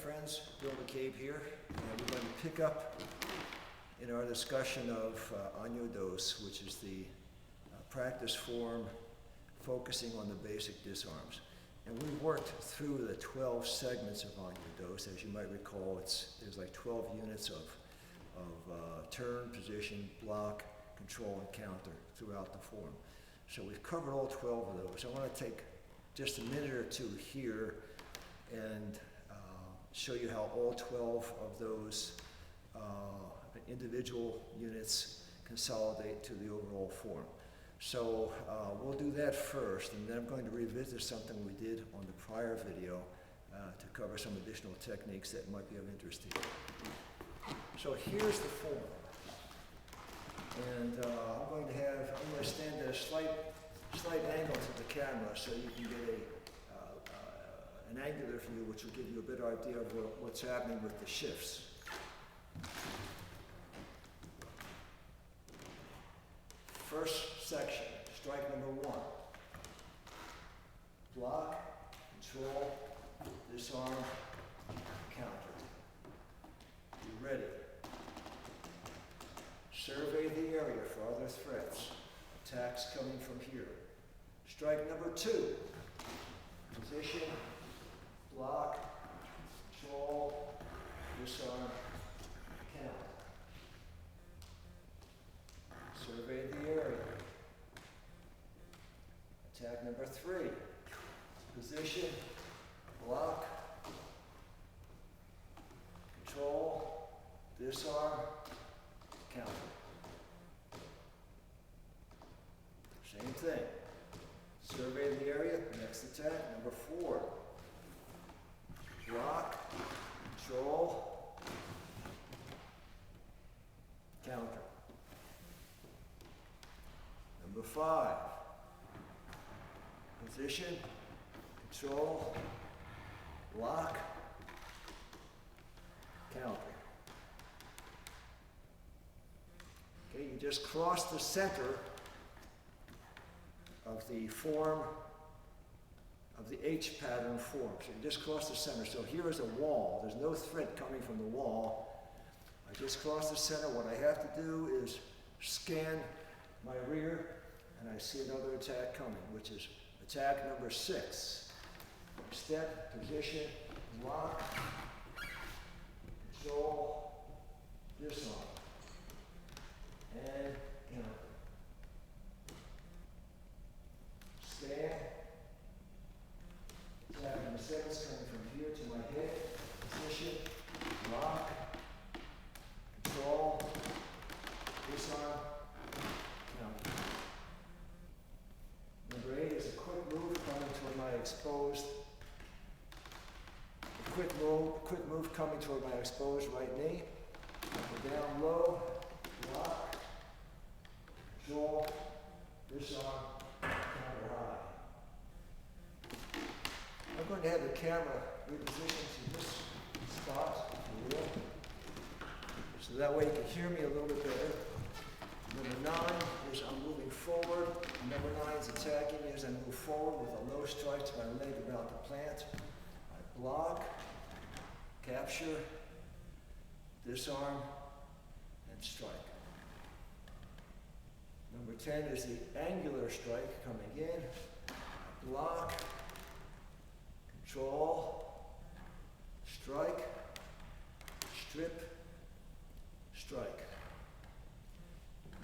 friends, Bill McCabe here, and we're going to pick up in our discussion of Año Dos, which is the practice form focusing on the basic disarms. And we worked through the 12 segments of Año Dos. As you might recall, there's like 12 units of turn, position, block, control, and counter throughout the form. So we've covered all 12 of those. I want to take just a minute or two here and show you how all 12 of those individual units consolidate to the overall form. So we'll do that first, and then I'm going to revisit something we did on the prior video to cover some additional techniques that might be of interest to you. So here's the form. And I'm going to stand at a slight angle to the camera so you can get an angular view, which will give you a better idea of what's happening with the shifts. First section, strike number 1. Block, control, disarm, counter. Be ready. Survey the area for other threats. Attacks coming from here. Strike number 2. Position, block, control, disarm, counter. Survey the area. Attack number 3. Position, block, control, disarm, counter. Same thing. Survey the area, next attack. Number 4. Block, control, counter. Number 5. Position, control, block, counter. Okay, you just cross the center of the form, of the H pattern form. So you just cross the center. So here is a wall. There's no threat coming from the wall. I just cross the center. What I have to do is scan my rear, and I see another attack coming, which is attack number 6. Step, position, lock, control, disarm, and counter. Scan. Attack number 6 coming from here to my head. Position, lock, control, disarm, counter. Number 8 is a quick move coming toward my exposed. A quick move coming toward my exposed right knee. Go down low, lock, control, disarm, counter high. I'm going to have the camera repositioned to this spot, if you will, so that way you can hear me a little bit better. Number 9 is I'm moving forward. Number 9 is attacking me as I move forward with a low strike to my leg around the plant. I block, capture, disarm, and strike. Number 10 is the angular strike coming in. I block, control, strike, strip, strike.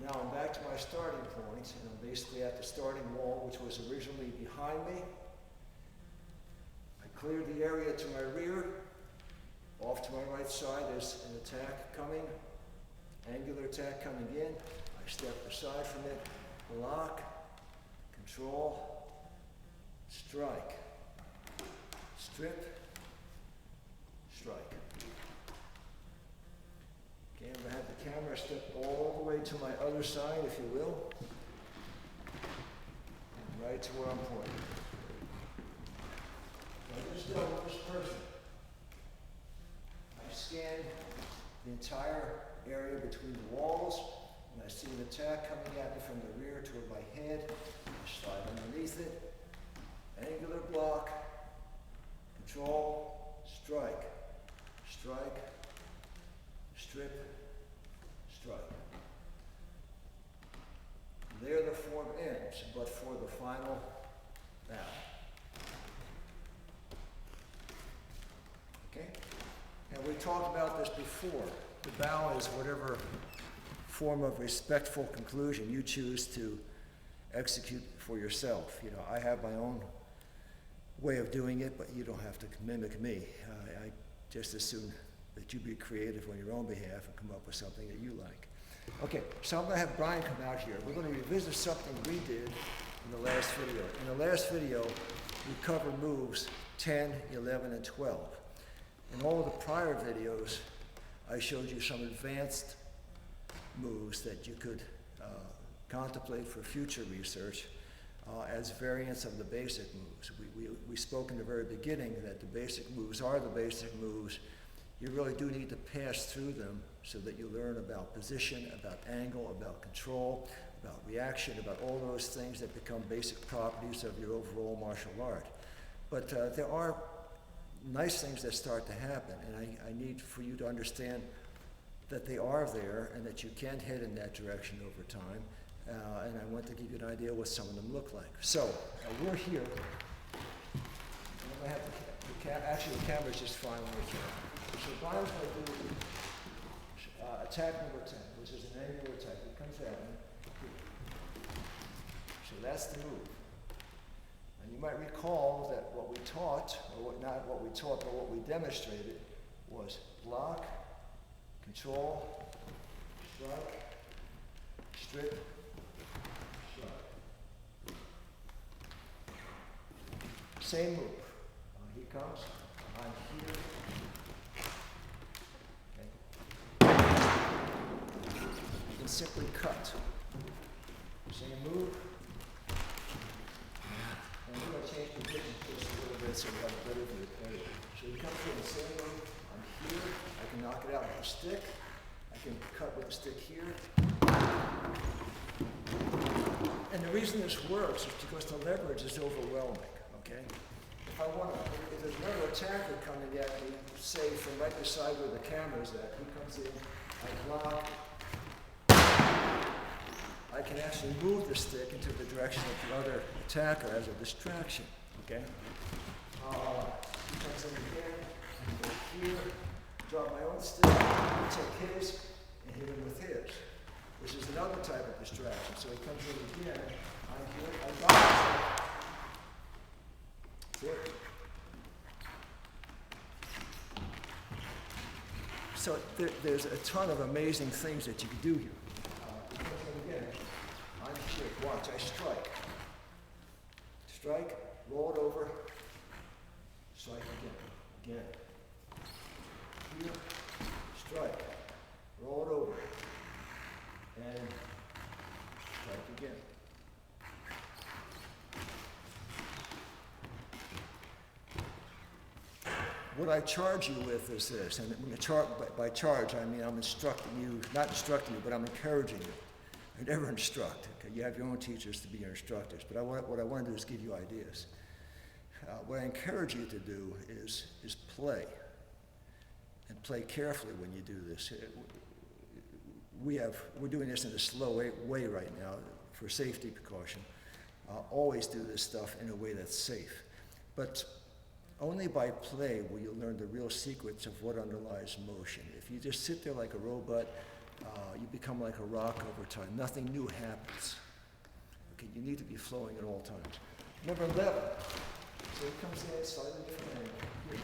Now I'm back to my starting point, and I'm basically at the starting wall, which was originally behind me. I cleared the area to my rear. Off to my right side, there's an attack coming, angular attack coming in. I step aside from it, block, control, strike, strip, strike. Okay, I'm going to have the camera step all the way to my other side, if you will, and right to where I'm pointing. I just dealt with this person. I scanned the entire area between the walls, and I see an attack coming at me from the rear toward my head. I slide underneath it, angular block, control, strike, we talked about this before. The bow is whatever form of respectful conclusion you choose to execute for yourself. You know, I have my own way of doing it, but you don't have to mimic me. I just assume that you be creative on your own behalf and come up with something that you like. Okay, so I'm going to have Bryan come out here. We're going to revisit something we did in the last video. In the last video, we covered moves 10, 11, and 12. In all of the prior videos, I showed you some advanced moves that you could contemplate for future research as variants of the basic moves. We spoke in the very beginning that the basic moves are the basic moves. You really do need to pass through them so that you learn about position, about angle, about control, about reaction, about all those things that become basic properties of your overall martial art. But there are nice things that start to happen, and I need for you to understand that they are there and that you can head in that direction over time. And I want to give you an idea what some of them look like. So we're here. And I have actually the camera's just fine right here. So Bryan's going to do attack number 10, which is an angular attack. It comes at me. So that's the move. And you might recall that what we taught, or not what we taught, but what we demonstrated was block, control, strike, strip, strike. Same move. He comes, I'm here. Okay. You can simply cut. Same move. And we're going to change the position just a little bit so we have a better view. So you come through the same move. I'm here. I can knock it out with a stick. I can cut with a stick here. And the reason this works is because the leverage is overwhelming, okay? If there's another attacker coming at me, say from right beside where the camera is at, he comes in, I block. I can actually move the stick into the direction of the other attacker as a distraction, okay? He comes in again, I go here, drop my own stick, take his, and hit him with his, which is another type of distraction. So he comes in again, I'm here, I block. So there's a ton of amazing things that you can do here. Again, I'm here. Watch, I strike. Strike, roll it over, strike again. Here, strike, roll it over, and strike again. What I charge you with is this, and by charge I mean I'm instructing you, not instructing you, but I'm encouraging you. I never instruct, okay? You have your own teachers to be your instructors, but what I want to do is give you ideas. What I encourage you to do is play, and play carefully when you do this. We're doing this in a slow way right now for safety precaution. Always do this stuff in a way that's safe. But only by play will you learn the real secrets of what underlies motion. If you just sit there like a robot, you become like a rock over time. Nothing new happens. Okay, you need to be flowing at all times. Number 11. So it comes in slightly different angle. Here.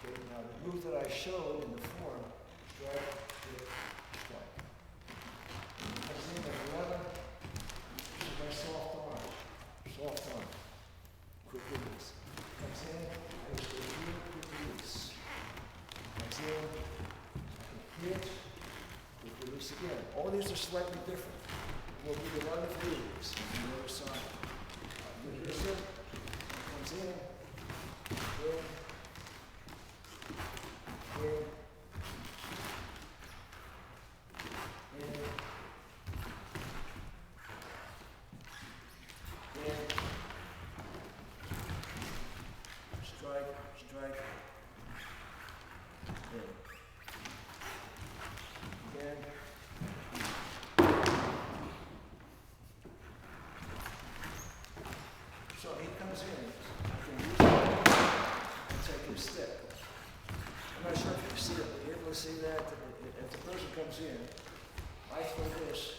Okay, now the move that I showed in the form, strike, strip, strike. It comes in at 11. This is my soft arm, quick release. Comes in, I just go here, quick release. Comes in, I can hit, quick release again. All these are slightly different. We'll do the other videos on the other side. Here's it. Comes in, boom, boom, strike, again. So he comes in, I can use it and take his stick. I'm not sure if you see it, but you're able to see that if the person comes in, I throw this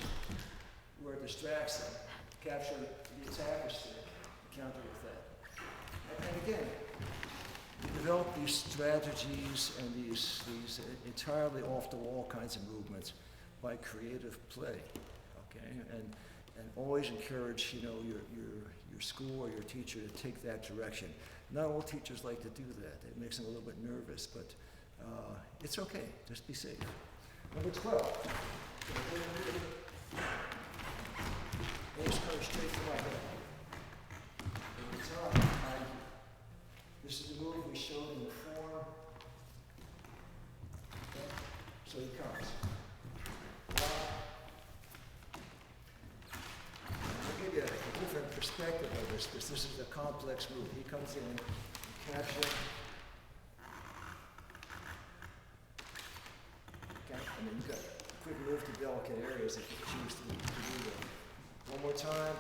where it distracts them, capture the attacker stick, counter with that. And again, you develop these strategies and these entirely off-the-wall kinds of movements by creative play, okay? And always encourage, you know, your school or your teacher to take that direction. Not all teachers like to do that. It makes them a little bit nervous, but it's okay. Just be safe. Number 12. Ace comes straight to my head. At the top, this is the move we showed in the form. Okay? So he comes. I'll give you a different perspective of this, because this is a complex move. He comes in, capture. Okay? And then you've got a quick move to delicate areas if you choose to do that. One more time.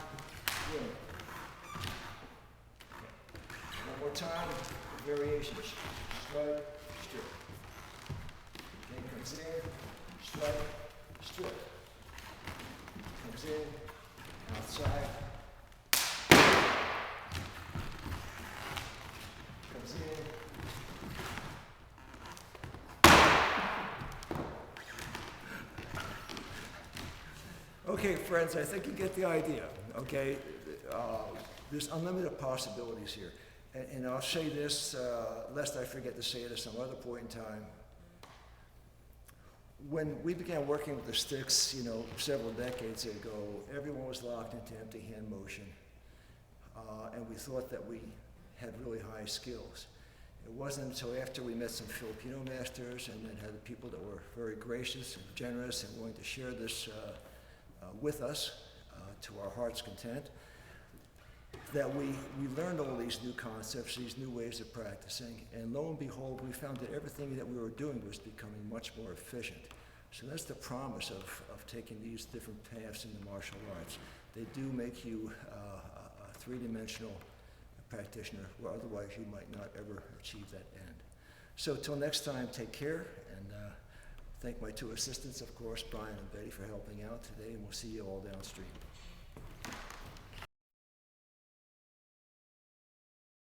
Boom. One more time, variations. Strike, strip. Then comes in, strike, strip. Comes in, outside. Comes in. Okay, friends, I think you get the idea, okay? There's unlimited possibilities here. And I'll say this, lest I forget to say it at some other point in time. When we began working with the sticks, you know, several decades ago, everyone was locked into empty hand motion. And we thought that we had really high skills. It wasn't until after we met some Filipino masters and then had people that were very gracious and generous and willing to share this with us to our heart's content, that we learned all these new concepts, these new ways of practicing, and lo and behold, we found that everything that we were doing was becoming much more efficient. So that's the promise of taking these different paths in the martial arts. They do make you a three-dimensional practitioner, where otherwise you might not ever achieve that end. So till next time, take care, and thank my two assistants, of course, Bryan and Betty, for helping out today, and we'll see you all downstream.